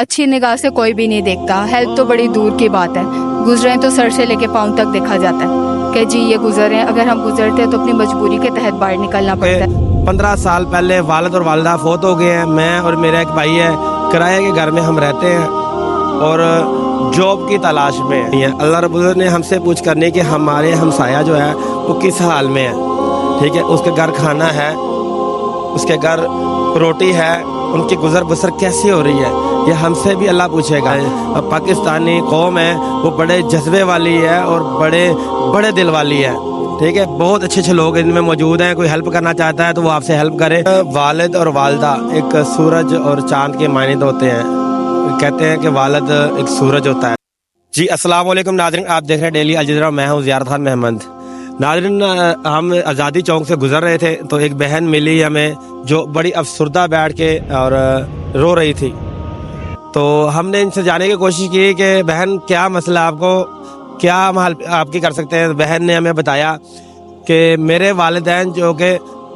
अच्छी निगाह से कोई भी नहीं देखता। हेल्प तो बड़ी दूर की बात है, गुजरे तो सर से लेके पाँव तक देखा जाता है कि जी ये गुजर हैं। अगर हम गुजरते हैं तो अपनी मजबूरी के तहत बाहर निकलना पड़ता है। 15 साल पहले वालिद और वालिदा फौत हो गए हैं। मैं और मेरा एक भाई है, किराए के घर में हम रहते हैं और जॉब की तलाश में हैं। अल्लाह रब्बुल इज़्ज़त ने हमसे पूछ करनी कि हमारे हमसाया जो है वो किस हाल में है, ठीक है। उसके घर खाना है, उसके घर रोटी है, उनकी गुजर बसर कैसी हो रही है, ये हमसे भी अल्लाह पूछेगा। पाकिस्तानी कौम है वो बड़े जज्बे वाली है और बड़े दिल वाली है, ठीक है। बहुत अच्छे अच्छे लोग इनमें मौजूद हैं। कोई हेल्प करना चाहता है तो वो आपसे हेल्प करे। वालिद और वालिदा एक सूरज और चांद के मानंद होते हैं। कहते हैं कि वालिद एक सूरज होता है। जी अस्सलाम वालेकुम नाज़रीन, आप देख रहे हैं डेली अल जज़ीरा। मैं हूँ ज़ियारत खान महमद। नाज़रीन, हम आज़ादी चौक से गुजर रहे थे तो एक बहन मिली हमें जो बड़ी अफसरदा बैठ के और रो रही थी। तो हमने इनसे जानने की कोशिश की कि बहन क्या मसला, आपको क्या हम आपकी कर सकते हैं। बहन ने हमें बताया कि मेरे वालिदैन जो कि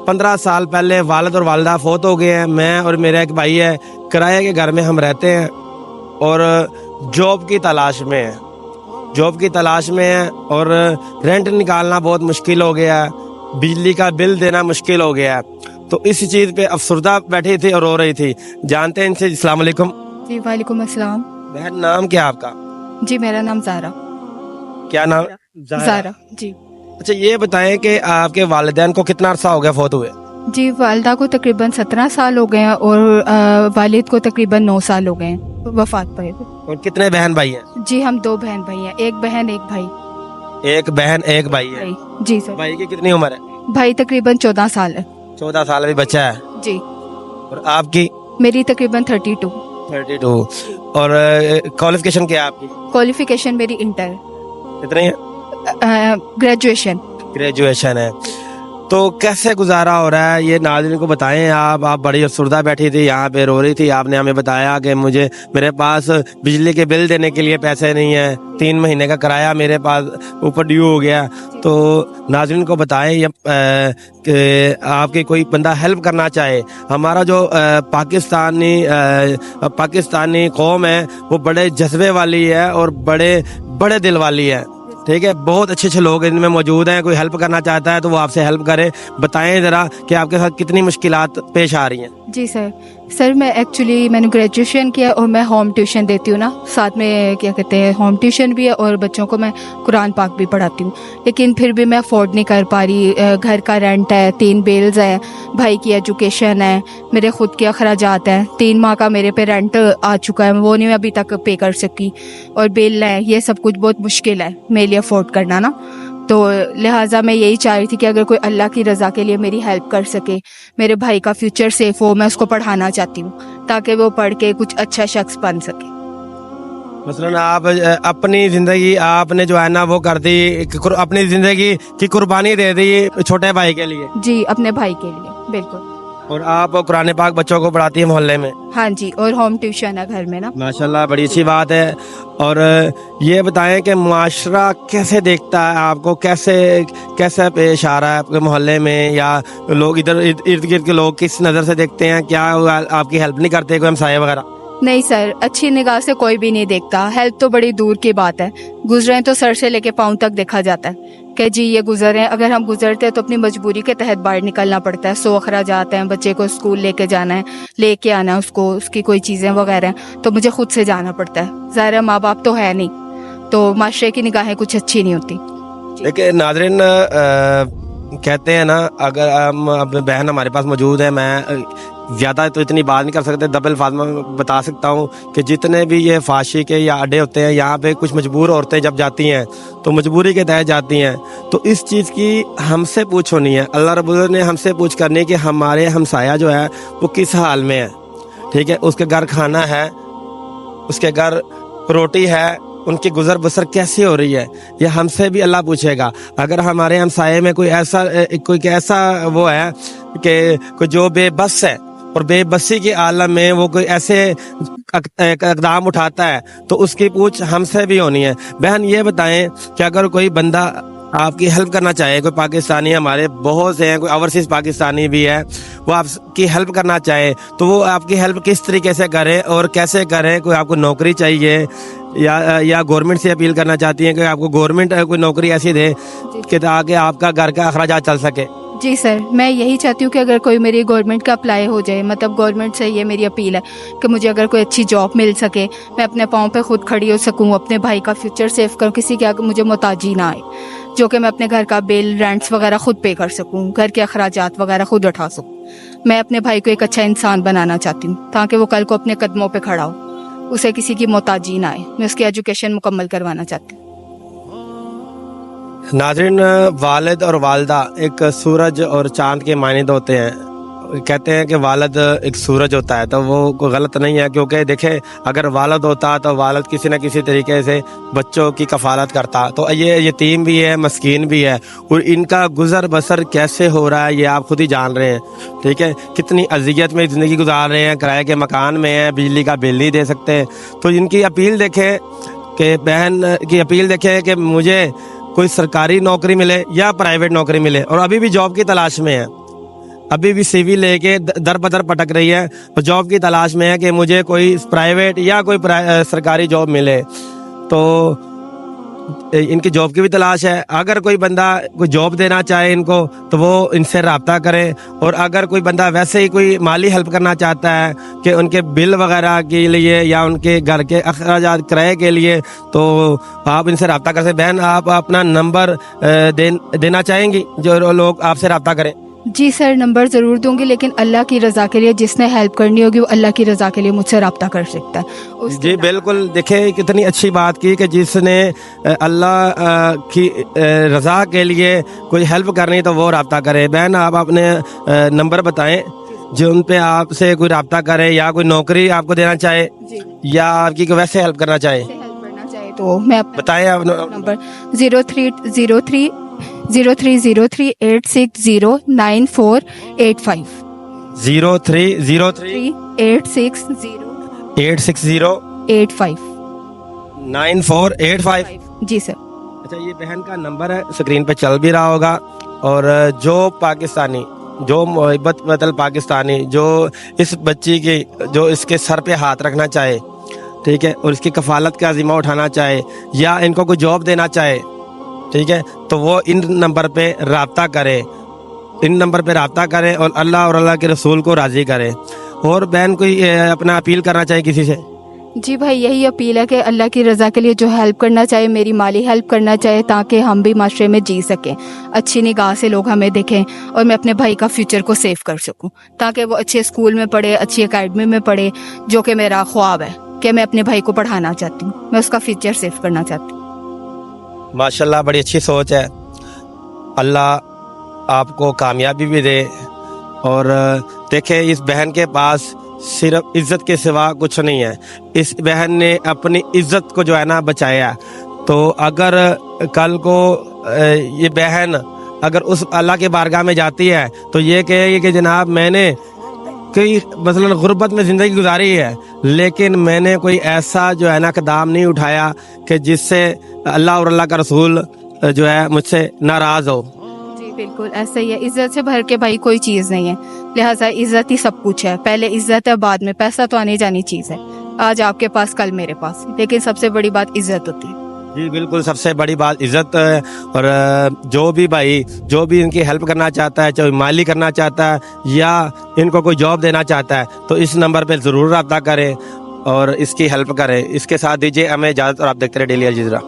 15 साल पहले वालिद और वालिदा फौत हो गए हैं। मैं और मेरा एक भाई है, किराए के घर में हम रहते हैं और जॉब की तलाश में है, जॉब की तलाश में है और रेंट निकालना बहुत मुश्किल हो गया है, बिजली का बिल देना मुश्किल हो गया है। तो इस चीज़ पे अफसरदा बैठी थी और रो रही थी। जानते हैं इनसे। अस्सलाम वालेकुम। जी वालेकुम अस्सलाम। बहन नाम क्या आपका? जी मेरा नाम ज़ारा। क्या नाम? ज़ारा जी। अच्छा ये बताएं कि आपके वालिदैन को कितना अरसा हो गया फौत हुए? जी वालिदा को तकरीबन 17 साल हो गए हैं और वालिद को तकरीबन 9 साल हो गए हैं वफात पर। और कितने बहन भाई हैं? जी हम 2 बहन भाई हैं, एक बहन एक भाई। एक बहन एक भाई है। भाई जी सर। भाई की कितनी उम्र है? भाई तकरीबन 14 साल है। 14 साल अभी बच्चा है। जी और आपकी? मेरी तकरीबन 32। 32। और क्वालिफिकेशन क्या है आपकी? क्वालिफिकेशन मेरी इंटर कितनी है? ग्रेजुएशन। ग्रेजुएशन है। तो कैसे गुजारा हो रहा है ये नाज़रीन को बताएं। आप बड़ी अफसरदा बैठी थी, यहाँ पे रो रही थी। आपने हमें बताया कि मेरे पास बिजली के बिल देने के लिए पैसे नहीं है, 3 महीने का किराया मेरे पास ऊपर ड्यू हो गया। तो नाज़रीन को बताएं कि आपके कोई बंदा हेल्प करना चाहे। हमारा जो पाकिस्तानी कौम है वो बड़े जज्बे वाली है और बड़े दिल वाली है, ठीक है। बहुत अच्छे अच्छे लोग इनमें मौजूद हैं। कोई हेल्प करना चाहता है तो वो आपसे हेल्प करे। बताएं ज़रा कि आपके साथ कितनी मुश्किलात पेश आ रही हैं। जी सर मैंने ग्रेजुएशन किया और मैं होम ट्यूशन देती हूँ ना, साथ में क्या कहते हैं होम ट्यूशन भी है और बच्चों को मैं कुरान पाक भी पढ़ाती हूँ। लेकिन फिर भी मैं अफोर्ड नहीं कर पा रही। घर का रेंट है, 3 बिल्स है, भाई की एजुकेशन है, मेरे खुद के अखराजात हैं। 3 माह का मेरे पे रेंट आ चुका है, वो नहीं मैं अभी तक पे कर सकी। और बिल है, ये सब कुछ बहुत मुश्किल है मेरे लिए अफोर्ड करना ना। तो लिहाजा मैं यही चाह रही थी कि अगर कोई अल्लाह की रज़ा के लिए मेरी हेल्प कर सके, मेरे भाई का फ्यूचर सेफ हो। मैं उसको पढ़ाना चाहती हूँ ताकि वो पढ़ के कुछ अच्छा शख्स बन सके। मसलन आप अपनी ज़िंदगी आपने जो है ना वो कर दी, अपनी ज़िंदगी की कुर्बानी दे दी छोटे भाई के लिए। जी अपने भाई के लिए बिल्कुल। और आप कुरान पाक बच्चों को पढ़ाती है मोहल्ले में? हाँ जी, और होम ट्यूशन है घर में ना। माशाल्लाह बड़ी अच्छी बात है। और ये बताएं कि मुआशरा कैसे देखता है आपको, कैसे पेश आ रहा है आपके मोहल्ले में, या लोग इधर इर्द गिर्द के लोग किस नज़र से देखते हैं? क्या आपकी हेल्प नहीं करते कोई हमसाये वगैरह? नहीं सर, अच्छी निगाह से कोई भी नहीं देखता। हेल्प तो बड़ी दूर की बात है, गुजरे तो सर से लेके पाँव तक देखा जाता है कि जी ये गुजर हैं। अगर हम गुजरते हैं तो अपनी मजबूरी के तहत बाहर निकलना पड़ता है। 100 अखराजात हैं, बच्चे को स्कूल लेके जाना है, लेके आना है उसको, उसकी कोई चीज़ें वगैरह हैं, तो मुझे खुद से जाना पड़ता है। ज़ाहिर है माँ बाप तो है नहीं, तो माशरे की निगाहें कुछ अच्छी नहीं होती। देखिए नाज़रीन, कहते हैं ना, अगर हम अपने बहन हमारे पास मौजूद है, मैं ज़्यादा तो इतनी बात नहीं कर सकते, डबल अल्फाज में बता सकता हूँ कि जितने भी ये फाशी के या अड्डे होते हैं, यहाँ पे कुछ मजबूर औरतें जब जाती हैं तो मजबूरी के तहत जाती हैं। तो इस चीज़ की हमसे पूछ होनी है। अल्लाह रब्बुल इज़्ज़त ने हमसे पूछ करनी कि हमारे हमसाया जो है वो किस हाल में है, ठीक है। उसके घर खाना है, उसके घर रोटी है, उनकी गुजर बसर कैसी हो रही है, ये हमसे भी अल्लाह पूछेगा। अगर हमारे हमसाये में कोई ऐसा वो है कि कोई जो बेबस है और बेबसी के आलम में वो कोई ऐसे इक़दाम उठाता है तो उसकी पूछ हमसे भी होनी है। बहन ये बताएं कि अगर कोई बंदा آپ کی ہیلپ کرنا چاہے, کوئی پاکستانی ہمارے بہت سے ہیں, کوئی اوورسیز پاکستانی بھی ہے, وہ آپ کی ہیلپ کرنا چاہے تو وہ آپ کی ہیلپ کس طریقے سے کریں اور کیسے کریں؟ کوئی آپ کو نوکری چاہیے یا گورنمنٹ سے اپیل کرنا چاہتی ہیں کہ آپ کو گورنمنٹ کوئی نوکری ایسی دے کہ تاکہ آپ کا گھر کا اخراجات چل سکے؟ جی سر, میں یہی چاہتی ہوں کہ اگر کوئی میری گورنمنٹ کا اپلائی ہو جائے, مطلب گورنمنٹ سے یہ میری اپیل ہے کہ مجھے اگر کوئی اچھی جاب مل سکے, میں اپنے پاؤں پہ خود کھڑی ہو سکوں, اپنے بھائی کا فیوچر سیو کروں, کسی کے آگے مجھے محتاجی نہ آئے, جو کہ میں اپنے گھر کا بل رینٹس وغیرہ خود پے کر سکوں, گھر کے اخراجات وغیرہ خود اٹھا سکوں. میں اپنے بھائی کو ایک اچھا انسان بنانا چاہتی ہوں تاکہ وہ کل کو اپنے قدموں پہ کھڑا ہو, اسے کسی کی محتاجی نہ آئے. میں اس کی ایجوکیشن مکمل کروانا چاہتی ہوں. ناظرین, والد اور والدہ ایک سورج اور چاند کے مانند ہوتے ہیں. کہتے ہیں کہ والد ایک سورج ہوتا ہے, تو وہ کوئی غلط نہیں ہے, کیونکہ دیکھیں اگر والد ہوتا تو والد کسی نہ کسی طریقے سے بچوں کی کفالت کرتا. تو یہ یتیم بھی ہے, مسکین بھی ہے, اور ان کا گزر بسر کیسے ہو رہا ہے یہ آپ خود ہی جان رہے ہیں. ٹھیک ہے, کتنی اذیت میں زندگی گزار رہے ہیں, کرائے کے مکان میں ہیں, بجلی کا بل نہیں دے سکتے. تو ان کی اپیل دیکھیں کہ بہن کی اپیل دیکھیں کہ مجھے کوئی سرکاری نوکری ملے یا پرائیویٹ نوکری ملے, اور ابھی بھی جاب کی تلاش میں ہے, ابھی بھی سی وی لے کے در بدر پٹک رہی ہے, اور جاب کی تلاش میں ہے کہ مجھے کوئی پرائیویٹ یا کوئی سرکاری جاب ملے. تو ان کی جاب کی بھی تلاش ہے. اگر کوئی بندہ کوئی جاب دینا چاہے ان کو تو وہ ان سے رابطہ کرے, اور اگر کوئی بندہ ویسے ہی کوئی مالی ہیلپ کرنا چاہتا ہے کہ ان کے بل وغیرہ کے لیے یا ان کے گھر کے اخراجات کرائے کے لیے, تو آپ ان سے رابطہ کر سکتے. بہن, آپ اپنا نمبر دینا چاہیں گی جو لوگ آپ سے رابطہ کریں؟ جی سر, نمبر ضرور دوں گی, لیکن اللہ کی رضا کے لیے جس نے ہیلپ کرنی ہوگی وہ اللہ کی رضا کے لیے مجھ سے رابطہ کر سکتا ہے. جی بالکل, دیکھیں کتنی اچھی بات کی کہ جس نے اللہ کی رضا کے لیے کوئی ہیلپ کرنی تو وہ رابطہ کرے. بہن, آپ اپنے نمبر بتائیں جو ان پہ آپ سے کوئی رابطہ کرے, یا کوئی نوکری آپ کو دینا چاہے یا آپ کی ویسے ہیلپ کرنا چاہے. تو میں بتائیں آپ نمبر 030386094885 030386086085. جی سر. اچھا, یہ بہن کا نمبر ہے, اسکرین پہ چل بھی رہا ہوگا. اور جو پاکستانی, جو محبت وطن پاکستانی جو اس بچی کی جو اس کے سر پہ ہاتھ رکھنا چاہے, ٹھیک ہے, اور اس کی کفالت کا ذمہ اٹھانا چاہے یا ان کو کوئی جاب دینا چاہے, ٹھیک ہے, تو وہ ان نمبر پہ رابطہ کرے, اور اللہ اور اللہ کے رسول کو راضی کرے. اور بہن کوئی اپنا اپیل کرنا چاہے کسی سے؟ جی بھائی, یہی اپیل ہے کہ اللہ کی رضا کے لیے جو ہیلپ کرنا چاہے, میری مالی ہیلپ کرنا چاہے, تاکہ ہم بھی معاشرے میں جی سکیں, اچھی نگاہ سے لوگ ہمیں دیکھیں, اور میں اپنے بھائی کا فیوچر کو سیو کر سکوں تاکہ وہ اچھے اسکول میں پڑھے, اچھی اکیڈمی میں پڑھے, جو کہ میرا خواب ہے کہ میں اپنے بھائی کو پڑھانا چاہتی ہوں, میں اس کا فیوچر سیو کرنا چاہتی ہوں. ماشاءاللہ, بڑی اچھی سوچ ہے. اللہ آپ کو کامیابی بھی دے. اور دیکھیں, اس بہن کے پاس صرف عزت کے سوا کچھ نہیں ہے. اس بہن نے اپنی عزت کو جو ہے نا بچایا. تو اگر کل کو یہ بہن اگر اس اللہ کے بارگاہ میں جاتی ہے تو یہ کہے گی کہ جناب میں نے کئی مثلا غربت میں زندگی گزاری ہے, لیکن میں نے کوئی ایسا جو ہے نا اقدام نہیں اٹھایا کہ جس سے اللہ اور اللہ کا رسول جو ہے مجھ سے ناراض ہو. جی بالکل ایسا ہی ہے. عزت سے بھر کے بھائی کوئی چیز نہیں ہے, لہٰذا عزت ہی سب کچھ ہے. پہلے عزت ہے, بعد میں پیسہ تو آنے جانی چیز ہے. آج آپ کے پاس, کل میرے پاس, لیکن سب سے بڑی بات عزت ہوتی ہے. جی بالکل, سب سے بڑی بات عزت ہے. اور جو بھی بھائی جو بھی ان کی ہیلپ کرنا چاہتا ہے, چاہے مالی کرنا چاہتا ہے یا ان کو کوئی جاب دینا چاہتا ہے, تو اس نمبر پہ ضرور رابطہ کریں اور اس کی ہیلپ کریں. اس کے ساتھ دیجیے ہمیں اجازت, اور آپ دیکھتے رہے ڈیلی الجزیرہ.